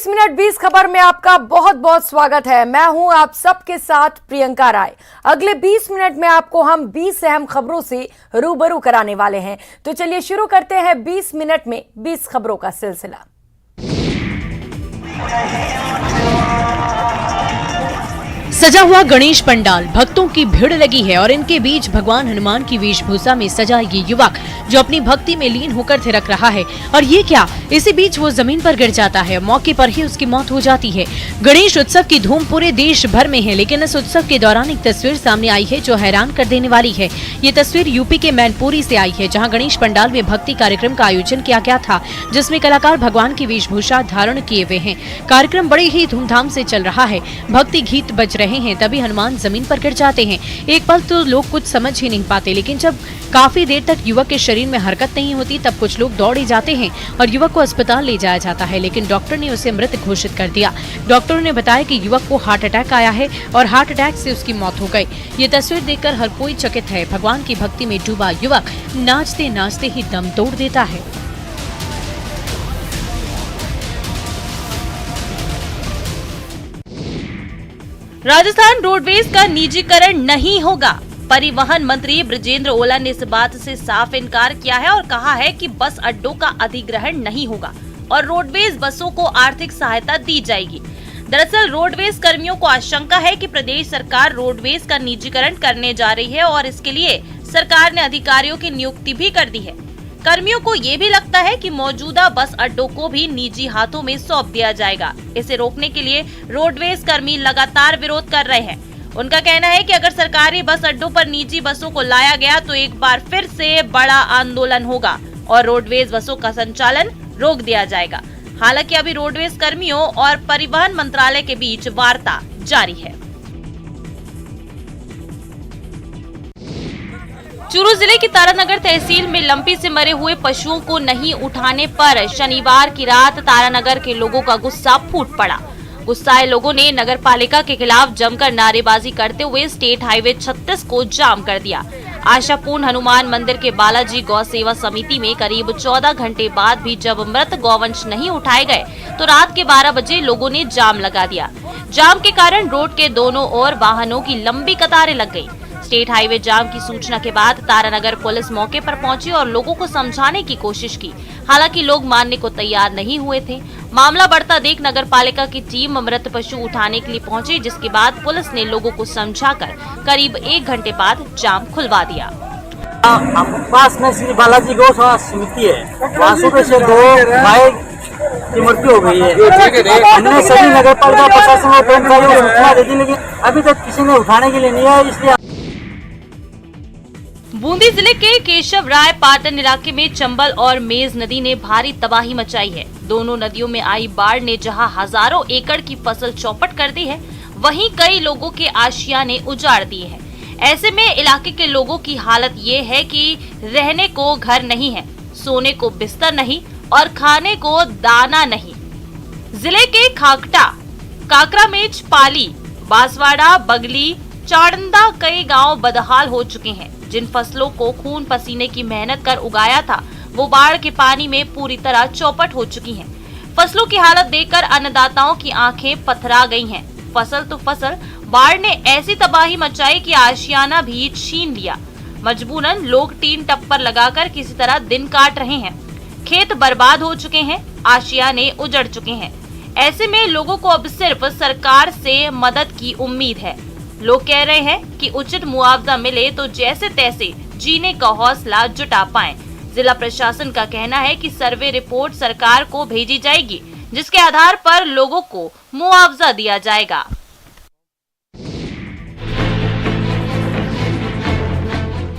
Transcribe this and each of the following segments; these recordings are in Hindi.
20 मिनट 20 खबर में आपका बहुत बहुत स्वागत है। मैं हूं आप सबके साथ प्रियंका राय। अगले 20 मिनट में आपको हम 20 अहम खबरों से रूबरू कराने वाले हैं। तो चलिए शुरू करते हैं 20 मिनट में 20 खबरों का सिलसिला। सजा हुआ गणेश पंडाल, भक्तों की भीड़ लगी है और इनके बीच भगवान हनुमान की वेशभूषा में सजा ये युवक जो अपनी भक्ति में लीन होकर थिरक रहा है। और ये क्या, इसी बीच वो जमीन पर गिर जाता है, मौके पर ही उसकी मौत हो जाती है। गणेश उत्सव की धूम पूरे देश भर में है, लेकिन इस उत्सव के दौरान एक तस्वीर सामने आई है जो हैरान कर देने वाली है। ये तस्वीर यूपी के मैनपुरी से आई है, जहाँ गणेश पंडाल में भक्ति कार्यक्रम का आयोजन किया गया था, जिसमें कलाकार भगवान की वेशभूषा धारण किए हुए हैं। कार्यक्रम बड़े ही धूमधाम से चल रहा है, भक्ति गीत बज रहे हैं, तभी हनुमान जमीन पर गिर जाते हैं। एक पल तो लोग कुछ समझ ही नहीं पाते, लेकिन जब काफी देर तक युवक के शरीर में हरकत नहीं होती, तब कुछ लोग दौड़े जाते हैं और युवक को अस्पताल ले जाया जाता है, लेकिन डॉक्टर ने उसे मृत घोषित कर दिया। डॉक्टरों ने बताया कि युवक को हार्ट अटैक आया है और हार्ट अटैक से उसकी मौत हो गई। ये तस्वीर देखकर हर कोई चकित है। भगवान की भक्ति में डूबा युवक नाचते नाचते ही दम तोड़ देता है। राजस्थान रोडवेज का निजीकरण नहीं होगा। परिवहन मंत्री बृजेंद्र ओला ने इस बात से साफ इनकार किया है और कहा है कि बस अड्डों का अधिग्रहण नहीं होगा और रोडवेज बसों को आर्थिक सहायता दी जाएगी। दरअसल रोडवेज कर्मियों को आशंका है कि प्रदेश सरकार रोडवेज का निजीकरण करने जा रही है और इसके लिए सरकार ने अधिकारियों की नियुक्ति भी कर दी है। कर्मियों को ये भी लगता है कि मौजूदा बस अड्डों को भी निजी हाथों में सौंप दिया जाएगा। इसे रोकने के लिए रोडवेज कर्मी लगातार विरोध कर रहे हैं। उनका कहना है कि अगर सरकारी बस अड्डों पर निजी बसों को लाया गया तो एक बार फिर से बड़ा आंदोलन होगा और रोडवेज बसों का संचालन रोक दिया जाएगा। हालांकि अभी रोडवेज कर्मियों और परिवहन मंत्रालय के बीच वार्ता जारी है। चूरू जिले की तारानगर तहसील में लंपी से मरे हुए पशुओं को नहीं उठाने पर शनिवार की रात तारानगर के लोगों का गुस्सा फूट पड़ा। गुस्साए लोगों ने नगर पालिका के खिलाफ जमकर नारेबाजी करते हुए स्टेट हाईवे 36 को जाम कर दिया। आशापूर्ण हनुमान मंदिर के बालाजी गौ सेवा समिति में करीब 14 घंटे बाद भी जब मृत गौवंश नहीं उठाए गए तो रात के 12 बजे लोगों ने जाम लगा दिया। जाम के कारण रोड के दोनों ओर वाहनों की लंबी कतारें लग गयी। स्टेट हाईवे जाम की सूचना के बाद तारानगर पुलिस मौके पर पहुंची और लोगों को समझाने की कोशिश की। हालांकि लोग मानने को तैयार नहीं हुए थे। मामला बढ़ता देख नगर पालिका की टीम मृत पशु उठाने के लिए पहुंची, जिसके बाद पुलिस ने लोगों को समझाकर करीब 1 घंटे बाद जाम खुलवा दिया। पास में श्री बालाजी गौ सेवा समिति है, वहाँ सुबह से 2 गाय की मृत्यु हो गई है। हमने सभी नगर पालिका प्रशासन को सूचना दे दी, लेकिन अभी तक किसी ने उठाने के लिए नहीं आया। इसलिए बूंदी जिले के केशव राय पाटन इलाके में चंबल और मेज नदी ने भारी तबाही मचाई है। दोनों नदियों में आई बाढ़ ने जहां हजारों एकड़ की फसल चौपट कर दी है, वहीं कई लोगों के आशियाने उजाड़ दिए हैं। ऐसे में इलाके के लोगों की हालत ये है कि रहने को घर नहीं है, सोने को बिस्तर नहीं और खाने को दाना नहीं। जिले के खाकटा, काकरामेच, पाली, बांसवाड़ा, बगली, चाड़ंदा कई गांव बदहाल हो चुके हैं। जिन फसलों को खून पसीने की मेहनत कर उगाया था वो बाढ़ के पानी में पूरी तरह चौपट हो चुकी हैं। फसलों की हालत देखकर अन्नदाताओं की आंखें पथरा गई हैं। फसल तो फसल, बाढ़ ने ऐसी तबाही मचाई कि आशियाना भी छीन लिया। मजबूरन लोग टीन टप्पर लगाकर किसी तरह दिन काट रहे हैं। खेत बर्बाद हो चुके हैं, आशियाने उजड़ चुके हैं। ऐसे में लोगों को अब सिर्फ सरकार से मदद की उम्मीद है। लोग कह रहे हैं कि उचित मुआवजा मिले तो जैसे तैसे जीने का हौसला जुटा पाएं। जिला प्रशासन का कहना है कि सर्वे रिपोर्ट सरकार को भेजी जाएगी, जिसके आधार पर लोगों को मुआवजा दिया जाएगा।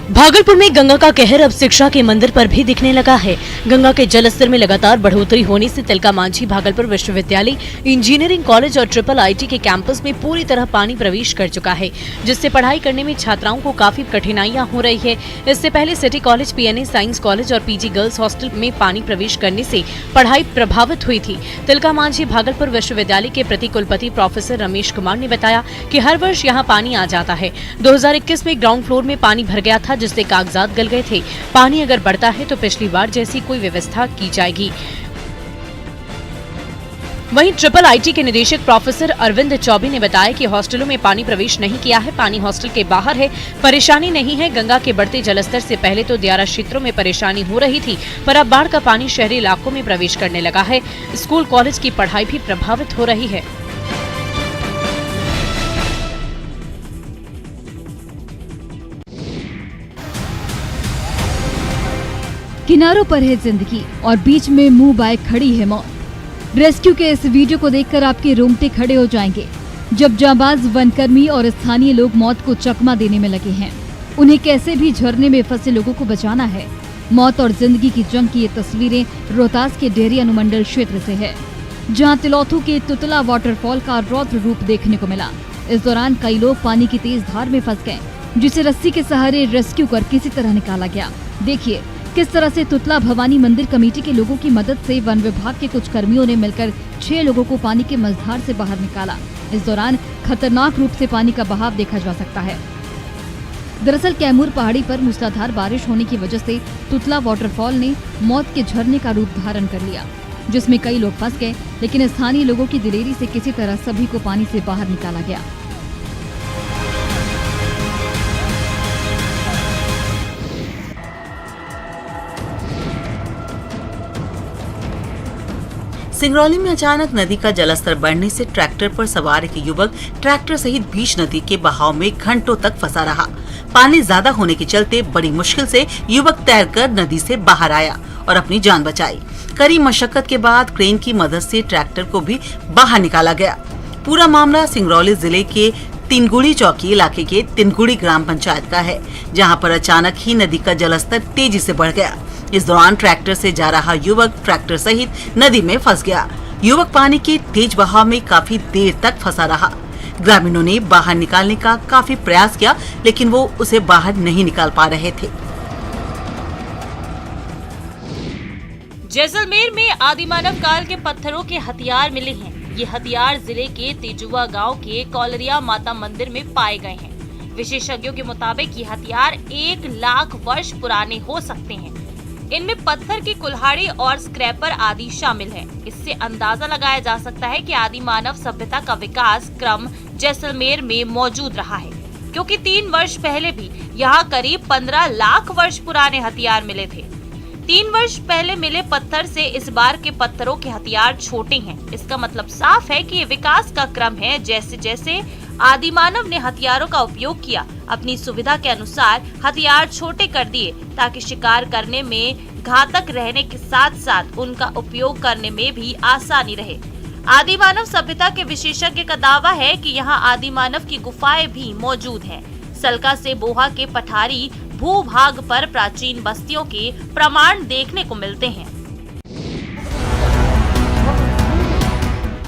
भागलपुर में गंगा का कहर अब शिक्षा के मंदिर पर भी दिखने लगा है। गंगा के जलस्तर में लगातार बढ़ोतरी होने से तिलका मांझी भागलपुर विश्वविद्यालय, इंजीनियरिंग कॉलेज और ट्रिपल आईटी के कैंपस में पूरी तरह पानी प्रवेश कर चुका है, जिससे पढ़ाई करने में छात्राओं को काफी कठिनाइयां हो रही है। इससे पहले city college, PNA science college और पीजी गर्ल्स हॉस्टल में पानी प्रवेश करने से पढ़ाई प्रभावित हुई थी। तिलका मांझी भागलपुर विश्वविद्यालय के प्रति कुलपति प्रोफेसर रमेश कुमार ने बताया कि हर वर्ष यहाँ पानी आ जाता है। 2021 में ग्राउंड फ्लोर में पानी भर गया था, जिससे कागजात गल गए थे। पानी अगर बढ़ता है तो पिछली बार जैसी कोई व्यवस्था की जाएगी। वहीं ट्रिपल आईटी के निदेशक प्रोफेसर अरविंद चौबे ने बताया कि हॉस्टलों में पानी प्रवेश नहीं किया है, पानी हॉस्टल के बाहर है, परेशानी नहीं है। गंगा के बढ़ते जलस्तर से पहले तो दियारा क्षेत्रों में परेशानी हो रही थी, पर अब बाढ़ का पानी शहरी इलाकों में प्रवेश करने लगा है। स्कूल कॉलेज की पढ़ाई भी प्रभावित हो रही है। किनारों पर है जिंदगी और बीच में मुंह बाय खड़ी है मौत। रेस्क्यू के इस वीडियो को देखकर आपके रोंगटे खड़े हो जाएंगे, जब जांबाज वनकर्मी और स्थानीय लोग मौत को चकमा देने में लगे हैं। उन्हें कैसे भी झरने में फंसे लोगों को बचाना है। मौत और जिंदगी की जंग की ये तस्वीरें रोहतास के डेहरी अनुमंडल क्षेत्र से है, जहां तिलौथू के तुतला वाटरफॉल का रौद्र रूप देखने को मिला। इस दौरान कई लोग पानी की तेज धार में फंस गए, जिसे रस्सी के सहारे रेस्क्यू कर किसी तरह निकाला गया। देखिए किस तरह से तुतला भवानी मंदिर कमेटी के लोगों की मदद से वन विभाग के कुछ कर्मियों ने मिलकर 6 लोगों को पानी के मझधार से बाहर निकाला। इस दौरान खतरनाक रूप से पानी का बहाव देखा जा सकता है। दरअसल कैमूर पहाड़ी पर मूसलाधार बारिश होने की वजह से तुतला वाटरफॉल ने मौत के झरने का रूप धारण कर लिया, जिसमें कई लोग फंस गए, लेकिन स्थानीय लोगों की दिलेरी से किसी तरह सभी को पानी से बाहर निकाला गया। सिंगरौली में अचानक नदी का जलस्तर बढ़ने से ट्रैक्टर पर सवार एक युवक ट्रैक्टर सहित बीच नदी के बहाव में घंटों तक फंसा रहा। पानी ज्यादा होने के चलते बड़ी मुश्किल से युवक तैरकर नदी से बाहर आया और अपनी जान बचाई। कड़ी मशक्कत के बाद क्रेन की मदद से ट्रैक्टर को भी बाहर निकाला गया। पूरा मामला सिंगरौली जिले के तिनगुड़ी चौकी इलाके के तिनगुड़ी ग्राम पंचायत का है, जहाँ पर अचानक ही नदी का जलस्तर तेजी से बढ़ गया। इस दौरान ट्रैक्टर से जा रहा युवक ट्रैक्टर सहित नदी में फंस गया। युवक पानी के तेज बहाव में काफी देर तक फंसा रहा। ग्रामीणों ने बाहर निकालने का काफी प्रयास किया, लेकिन वो उसे बाहर नहीं निकाल पा रहे थे। जैसलमेर में आदिमानव काल के पत्थरों के हथियार मिले हैं। ये हथियार जिले के तेजुआ गांव के कौलरिया माता मंदिर में पाए गए हैं। विशेषज्ञों के मुताबिक ये हथियार 1 लाख वर्ष पुराने हो सकते हैं। इनमें पत्थर की कुल्हाड़ी और स्क्रैपर आदि शामिल है। इससे अंदाजा लगाया जा सकता है कि आदि मानव सभ्यता का विकास क्रम जैसलमेर में मौजूद रहा है, क्योंकि 3 वर्ष पहले भी यहाँ करीब 15 लाख वर्ष पुराने हथियार मिले थे। 3 वर्ष पहले मिले पत्थर से इस बार के पत्थरों के हथियार छोटे हैं। इसका मतलब साफ है कि ये विकास का क्रम है। जैसे जैसे आदिमानव ने हथियारों का उपयोग किया, अपनी सुविधा के अनुसार हथियार छोटे कर दिए, ताकि शिकार करने में घातक रहने के साथ साथ उनका उपयोग करने में भी आसानी रहे। आदिमानव सभ्यता के विशेषज्ञ का दावा है कि यहाँ आदिमानव की गुफाएं भी मौजूद हैं। सलका से बोहा के पठारी भूभाग पर प्राचीन बस्तियों के प्रमाण देखने को मिलते हैं।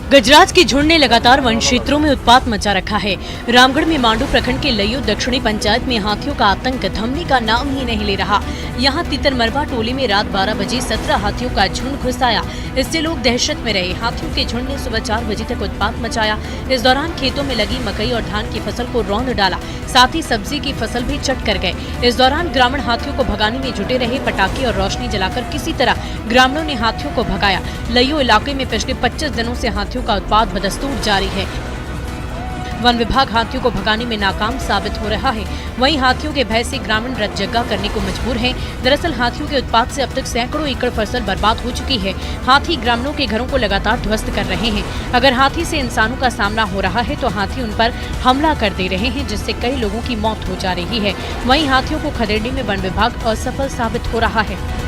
गजराज के झुंड ने लगातार वन क्षेत्रों में उत्पात मचा रखा है। रामगढ़ में मांडू प्रखंड के लइयो दक्षिणी पंचायत में हाथियों का आतंक थमने का नाम ही नहीं ले रहा। यहाँ तितरमरवा टोली में रात 12 बजे 17 हाथियों का झुंड घुस आया। इससे लोग दहशत में रहे। हाथियों के झुंड ने सुबह 4 बजे तक उत्पात मचाया। इस दौरान खेतों में लगी मकई और धान की फसल को रौंद डाला, साथ ही सब्जी की फसल भी चट कर गए। इस दौरान ग्रामीण हाथियों को भगाने में जुटे रहे। पटाखे और रोशनी जलाकर किसी तरह ग्रामीणों ने हाथियों को भगाया। लइयो इलाके में पिछले 25 दिनों से हाथियों का उत्पात बदस्तूर जारी है। वन विभाग हाथियों को भगाने में नाकाम साबित हो रहा है। वहीं हाथियों के भय से ग्रामीण रतजगा करने को मजबूर हैं। दरअसल हाथियों के उत्पात से अब तक सैकड़ों एकड़ फसल बर्बाद हो चुकी है। हाथी ग्रामीणों के घरों को लगातार ध्वस्त कर रहे हैं। अगर हाथी से इंसानों का सामना हो रहा है तो हाथी उन पर हमला कर दे रहे हैं, जिससे कई लोगों की मौत हो जा रही है। वहीं हाथियों को खदेड़ने में वन विभाग असफल साबित हो रहा है।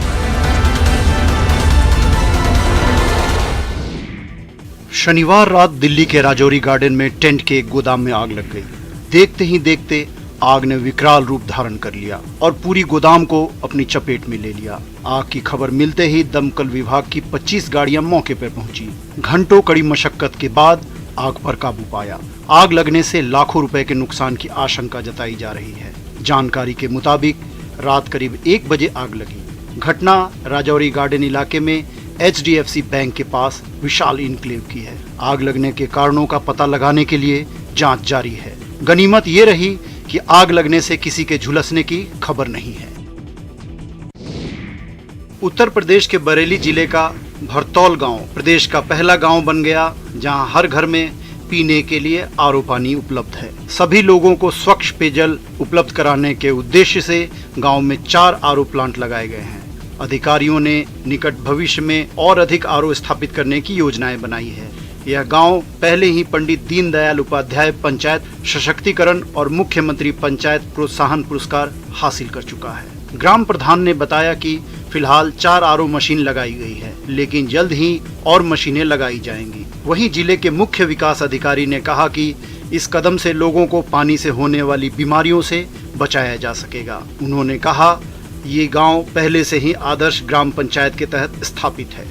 शनिवार रात दिल्ली के राजौरी गार्डन में टेंट के एक गोदाम में आग लग गई। देखते ही देखते आग ने विकराल रूप धारण कर लिया और पूरी गोदाम को अपनी चपेट में ले लिया। आग की खबर मिलते ही दमकल विभाग की 25 गाड़ियां मौके पर पहुंची। घंटों कड़ी मशक्कत के बाद आग पर काबू पाया। आग लगने से लाखों रुपए के नुकसान की आशंका जताई जा रही है। जानकारी के मुताबिक रात करीब 1 बजे आग लगी। घटना राजौरी गार्डन इलाके में HDFC बैंक के पास विशाल इनक्लेव की है। आग लगने के कारणों का पता लगाने के लिए जांच जारी है। गनीमत ये रही कि आग लगने से किसी के झुलसने की खबर नहीं है। उत्तर प्रदेश के बरेली जिले का भरतौल गांव प्रदेश का पहला गांव बन गया जहां हर घर में पीने के लिए आरओ पानी उपलब्ध है। सभी लोगों को स्वच्छ पेयजल उपलब्ध कराने के उद्देश्य से गांव में 4 आरओ प्लांट लगाए गए हैं। अधिकारियों ने निकट भविष्य में और अधिक आरओ स्थापित करने की योजनाएं बनाई है। यह गांव पहले ही पंडित दीनदयाल उपाध्याय पंचायत सशक्तिकरण और मुख्यमंत्री पंचायत प्रोत्साहन पुरस्कार हासिल कर चुका है। ग्राम प्रधान ने बताया कि फिलहाल 4 आरओ मशीन लगाई गई है, लेकिन जल्द ही और मशीनें लगाई जाएंगी। वहीं जिले के मुख्य विकास अधिकारी ने कहा कि इस कदम से लोगों को पानी से होने वाली बीमारियों से बचाया जा सकेगा। उन्होंने कहा, ये गांव पहले से ही आदर्श ग्राम पंचायत के तहत स्थापित है।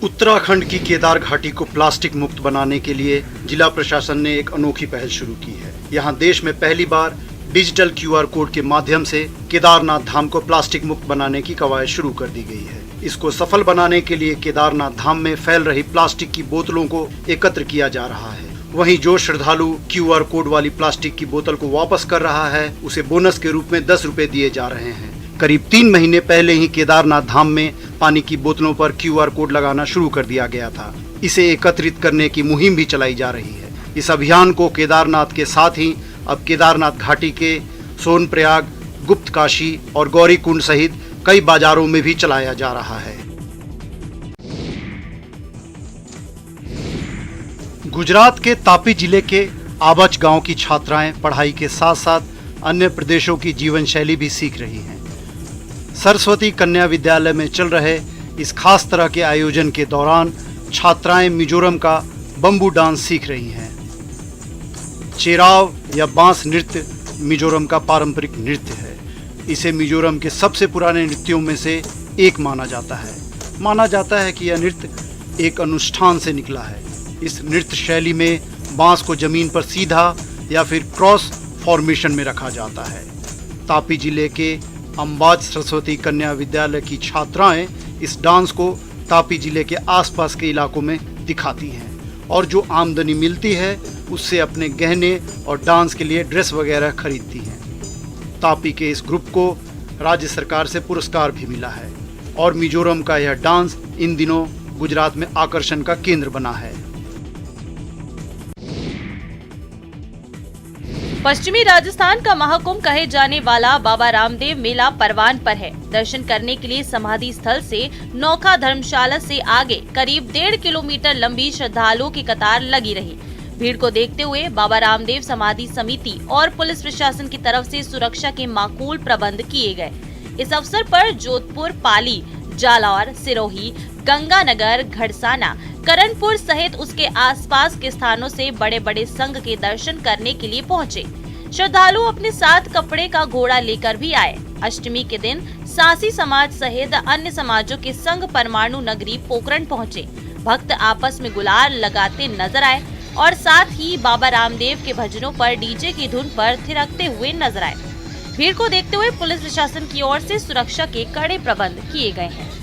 उत्तराखंड की केदार घाटी को प्लास्टिक मुक्त बनाने के लिए जिला प्रशासन ने एक अनोखी पहल शुरू की है। यहाँ देश में पहली बार डिजिटल QR कोड के माध्यम से केदारनाथ धाम को प्लास्टिक मुक्त बनाने की कवायद शुरू कर दी गई है। इसको सफल बनाने के लिए केदारनाथ धाम में फैल रही प्लास्टिक की बोतलों को एकत्र किया जा रहा है। वहीं जो श्रद्धालु QR कोड वाली प्लास्टिक की बोतल को वापस कर रहा है, उसे बोनस के रूप में 10 रुपए दिए जा रहे हैं। करीब 3 महीने पहले ही केदारनाथ धाम में पानी की बोतलों पर QR कोड लगाना शुरू कर दिया गया था। इसे एकत्रित करने की मुहिम भी चलाई जा रही है। इस अभियान को केदारनाथ के साथ ही अब केदारनाथ घाटी के सोनप्रयाग, गुप्तकाशी और गौरीकुंड सहित कई बाजारों में भी चलाया जा रहा है। गुजरात के तापी जिले के आबच गांव की छात्राएं पढ़ाई के साथ साथ अन्य प्रदेशों की जीवन शैली भी सीख रही हैं। सरस्वती कन्या विद्यालय में चल रहे इस खास तरह के आयोजन के दौरान छात्राएं मिजोरम का बम्बू डांस सीख रही हैं। चेराव या बांस नृत्य मिजोरम का पारंपरिक नृत्य है। इसे मिजोरम के सबसे पुराने नृत्यों में से एक माना जाता है। माना जाता है कि यह नृत्य एक अनुष्ठान से निकला है। इस नृत्य शैली में बांस को जमीन पर सीधा या फिर क्रॉस फॉर्मेशन में रखा जाता है। तापी जिले के अंबाज सरस्वती कन्या विद्यालय की छात्राएं इस डांस को तापी जिले के आसपास के इलाकों में दिखाती हैं और जो आमदनी मिलती है उससे अपने गहने और डांस के लिए ड्रेस वगैरह खरीदती हैं। तापी के इस ग्रुप को राज्य सरकार से पुरस्कार भी मिला है और मिजोरम का यह डांस इन दिनों गुजरात में आकर्षण का केंद्र बना है। पश्चिमी राजस्थान का महाकुंभ कहे जाने वाला बाबा रामदेव मेला परवान पर है। दर्शन करने के लिए समाधि स्थल से नौखा धर्मशाला से आगे करीब 1.5 किलोमीटर लंबी श्रद्धालुओं की कतार लगी रही। भीड़ को देखते हुए बाबा रामदेव समाधि समिति और पुलिस प्रशासन की तरफ से सुरक्षा के माकूल प्रबंध किए गए। इस अवसर पर जोधपुर, पाली, जालौर, सिरोही, गंगानगर, घड़साना, करणपुर सहित उसके आसपास के स्थानों से बड़े बड़े संघ के दर्शन करने के लिए पहुंचे। श्रद्धालु अपने साथ कपड़े का घोड़ा लेकर भी आए। अष्टमी के दिन सासी समाज सहित अन्य समाजों के संघ परमाणु नगरी पोखरण पहुंचे। भक्त आपस में गुलाल लगाते नजर आए और साथ ही बाबा रामदेव के भजनों पर डीजे की धुन पर थिरकते हुए नजर आए। भीड़ को देखते हुए पुलिस प्रशासन की ओर से सुरक्षा के कड़े प्रबंध किए गए हैं।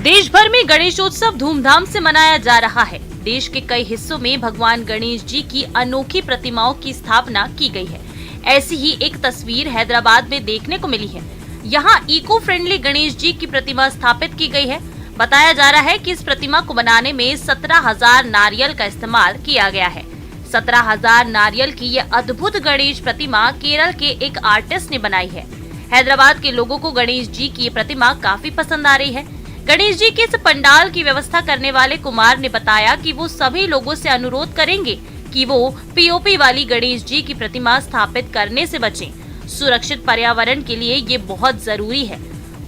देश भर में गणेशोत्सव धूमधाम से मनाया जा रहा है। देश के कई हिस्सों में भगवान गणेश जी की अनोखी प्रतिमाओं की स्थापना की गई है। ऐसी ही एक तस्वीर हैदराबाद में देखने को मिली है। यहाँ इको फ्रेंडली गणेश जी की प्रतिमा स्थापित की गई है। बताया जा रहा है कि इस प्रतिमा को बनाने में 17,000 नारियल का इस्तेमाल किया गया है। 17,000 नारियल की ये अद्भुत गणेश प्रतिमा केरल के एक आर्टिस्ट ने बनाई है। हैदराबाद के लोगों को गणेश जी की ये प्रतिमा काफी पसंद आ रही है। गणेश जी के इस पंडाल की व्यवस्था करने वाले कुमार ने बताया कि वो सभी लोगों से अनुरोध करेंगे कि वो पीओपी वाली गणेश जी की प्रतिमा स्थापित करने से बचें। सुरक्षित पर्यावरण के लिए ये बहुत जरूरी है।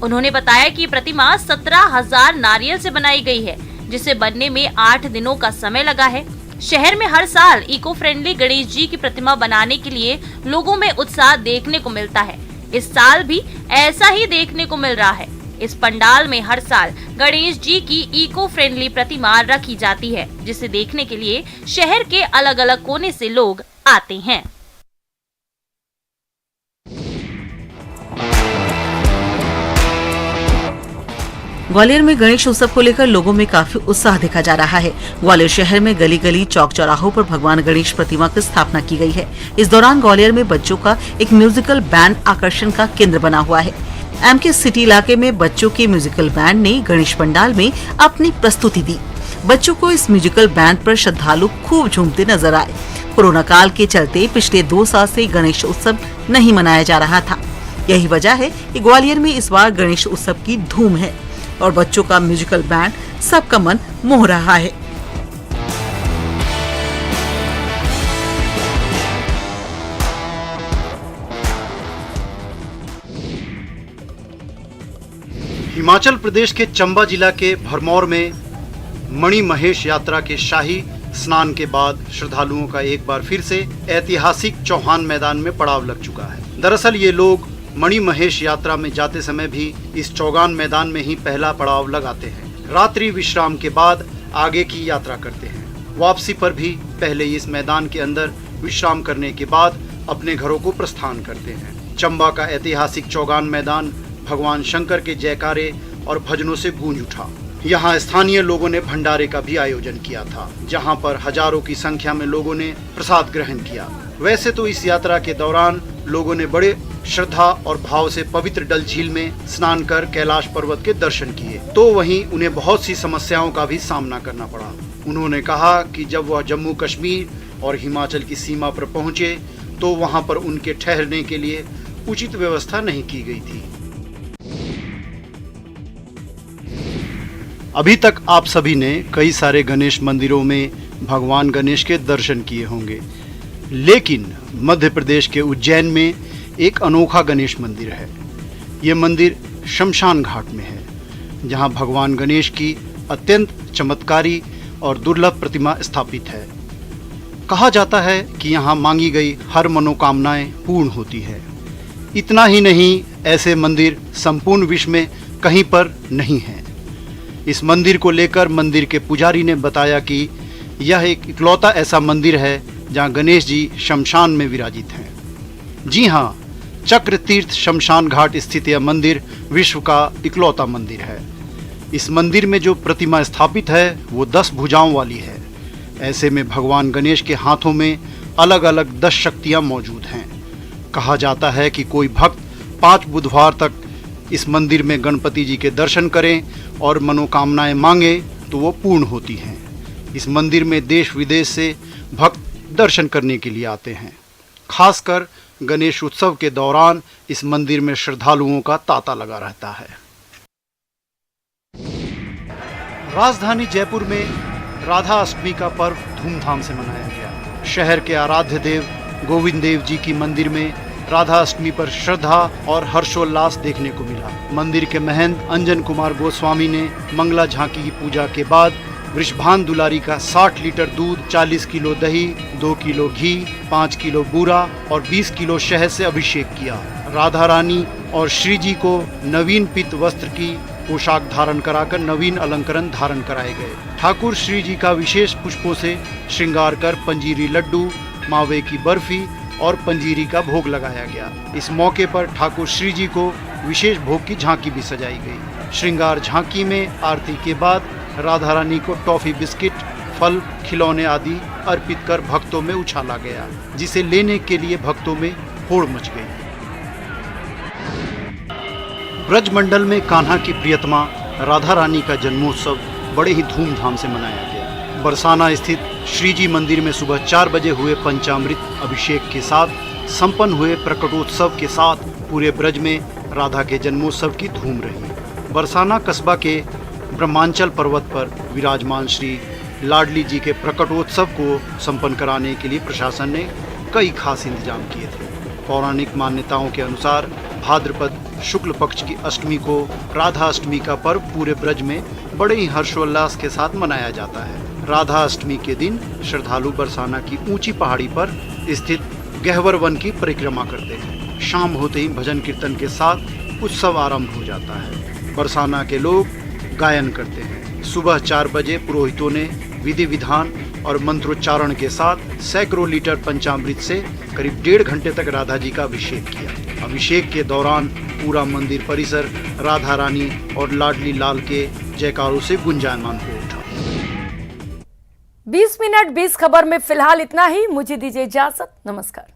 उन्होंने बताया कि प्रतिमा 17,000 नारियल से बनाई गई है, जिसे बनने में 8 दिनों का समय लगा है। शहर में हर साल इको फ्रेंडली गणेश जी की प्रतिमा बनाने के लिए लोगों में उत्साह देखने को मिलता है। इस साल भी ऐसा ही देखने को मिल रहा है। इस पंडाल में हर साल गणेश जी की इको फ्रेंडली प्रतिमा रखी जाती है, जिसे देखने के लिए शहर के अलग अलग कोने से लोग आते हैं। ग्वालियर में गणेश उत्सव को लेकर लोगों में काफी उत्साह देखा जा रहा है। ग्वालियर शहर में गली गली चौक चौराहों पर भगवान गणेश प्रतिमा की स्थापना की गई है। इस दौरान ग्वालियर में बच्चों का एक म्यूजिकल बैंड आकर्षण का केंद्र बना हुआ है। एमके सिटी इलाके में बच्चों के म्यूजिकल बैंड ने गणेश पंडाल में अपनी प्रस्तुति दी। बच्चों को इस म्यूजिकल बैंड पर श्रद्धालु खूब झूमते नजर आए। कोरोना काल के चलते पिछले 2 साल से गणेश उत्सव नहीं मनाया जा रहा था। यही वजह है कि ग्वालियर में इस बार गणेश उत्सव की धूम है और बच्चों का म्यूजिकल बैंड सबका मन मोह रहा है। हिमाचल प्रदेश के चंबा जिला के भरमौर में मणि महेश यात्रा के शाही स्नान के बाद श्रद्धालुओं का एक बार फिर से ऐतिहासिक चौहान मैदान में पड़ाव लग चुका है। दरअसल ये लोग मणि महेश यात्रा में जाते समय भी इस चौगान मैदान में ही पहला पड़ाव लगाते हैं। रात्रि विश्राम के बाद आगे की यात्रा करते हैं। वापसी पर भी पहले इस मैदान के अंदर विश्राम करने के बाद अपने घरों को प्रस्थान करते हैं। चंबा का ऐतिहासिक चौगान मैदान भगवान शंकर के जयकारे और भजनों से गूंज उठा। यहाँ स्थानीय लोगों ने भंडारे का भी आयोजन किया था, जहाँ पर हजारों की संख्या में लोगों ने प्रसाद ग्रहण किया। वैसे तो इस यात्रा के दौरान लोगों ने बड़े श्रद्धा और भाव से पवित्र डल झील में स्नान कर कैलाश पर्वत के दर्शन किए, तो वहीं उन्हें बहुत सी समस्याओं का भी सामना करना पड़ा। उन्होंने कहा कि जब वह जम्मू कश्मीर और हिमाचल की सीमा पर पहुंचे तो वहां पर उनके ठहरने के लिए उचित व्यवस्था नहीं की गई थी। अभी तक आप सभी ने कई सारे गणेश मंदिरों में भगवान गणेश के दर्शन किए होंगे, लेकिन मध्य प्रदेश के उज्जैन में एक अनोखा गणेश मंदिर है। ये मंदिर शमशान घाट में है, जहां भगवान गणेश की अत्यंत चमत्कारी और दुर्लभ प्रतिमा स्थापित है। कहा जाता है कि यहाँ मांगी गई हर मनोकामनाएं पूर्ण होती है। इतना ही नहीं, ऐसे मंदिर संपूर्ण विश्व में कहीं पर नहीं है। इस मंदिर को लेकर मंदिर के पुजारी ने बताया कि यह एक इकलौता ऐसा मंदिर है जहां गणेश जी शमशान में विराजित हैं। जी हां, चक्र तीर्थ शमशान घाट स्थित यह मंदिर विश्व का इकलौता मंदिर है। इस मंदिर में जो प्रतिमा स्थापित है वो 10 भुजाओं वाली है। ऐसे में भगवान गणेश के हाथों में अलग अलग 10 शक्तियां मौजूद हैं। कहा जाता है कि कोई भक्त 5 बुधवार तक इस मंदिर में गणपति जी के दर्शन करें और मनोकामनाएं मांगे तो वो पूर्ण होती हैं। इस मंदिर में देश विदेश से भक्त दर्शन करने के लिए आते हैं। खासकर गणेश उत्सव के दौरान इस मंदिर में श्रद्धालुओं का तांता लगा रहता है। राजधानी जयपुर में राधा अष्टमी का पर्व धूमधाम से मनाया गया। शहर के आराध्य देव गोविंद देव जी की मंदिर में राधा अष्टमी पर श्रद्धा और हर्षोल्लास देखने को मिला। मंदिर के महंत अंजन कुमार गोस्वामी ने मंगला झांकी की पूजा के बाद वृषभान दुलारी का 60 लीटर दूध, 40 किलो दही, 2 किलो घी, 5 किलो बूरा और 20 किलो शहद से अभिषेक किया। राधा रानी और श्री जी को नवीन पीत वस्त्र की पोशाक धारण कराकर नवीन अलंकरण धारण कराए गए। ठाकुर श्री जी का विशेष पुष्पों से श्रृंगार कर पंजीरी लड्डू, मावे की बर्फी और पंजीरी का भोग लगाया गया। इस मौके पर ठाकुर श्री जी को विशेष भोग की झांकी भी सजाई गई। श्रृंगार झांकी में आरती के बाद राधा रानी को टॉफी, बिस्किट, फल, खिलौने आदि अर्पित कर भक्तों में उछाला गया, जिसे लेने के लिए भक्तों में होड़ मच गई। ब्रज मंडल में कान्हा की प्रियतमा राधा रानी का जन्मोत्सव बड़े ही धूमधाम से मनाया गया। बरसाना स्थित श्री जी मंदिर में सुबह 4 बजे हुए पंचामृत अभिषेक के साथ संपन्न हुए प्रकटोत्सव के साथ पूरे ब्रज में राधा के जन्मोत्सव की धूम रही। बरसाना कस्बा के ब्रह्मांचल पर्वत पर विराजमान श्री लाडली जी के प्रकटोत्सव को संपन्न कराने के लिए प्रशासन ने कई खास इंतजाम किए थे। पौराणिक मान्यताओं के अनुसार भाद्रपद शुक्ल पक्ष की अष्टमी को राधा अष्टमी का पर्व पूरे ब्रज में बड़े ही हर्षोल्लास के साथ मनाया जाता है। राधा अष्टमी के दिन श्रद्धालु बरसाना की ऊंची पहाड़ी पर स्थित गहवर वन की परिक्रमा करते हैं। शाम होते ही भजन कीर्तन के साथ उत्सव आरंभ हो जाता है। बरसाना के लोग गायन करते हैं। सुबह 4 बजे पुरोहितों ने विधि विधान और मंत्रोच्चारण के साथ सैकड़ों लीटर पंचामृत से करीब 1.5 घंटे तक राधा जी का अभिषेक किया। अभिषेक के दौरान पूरा मंदिर परिसर राधा रानी और लाडली लाल के जयकारों से गुंजायमान हो उठा। 20 मिनट 20 खबर में फिलहाल इतना ही। मुझे दीजिए इजाजत। नमस्कार।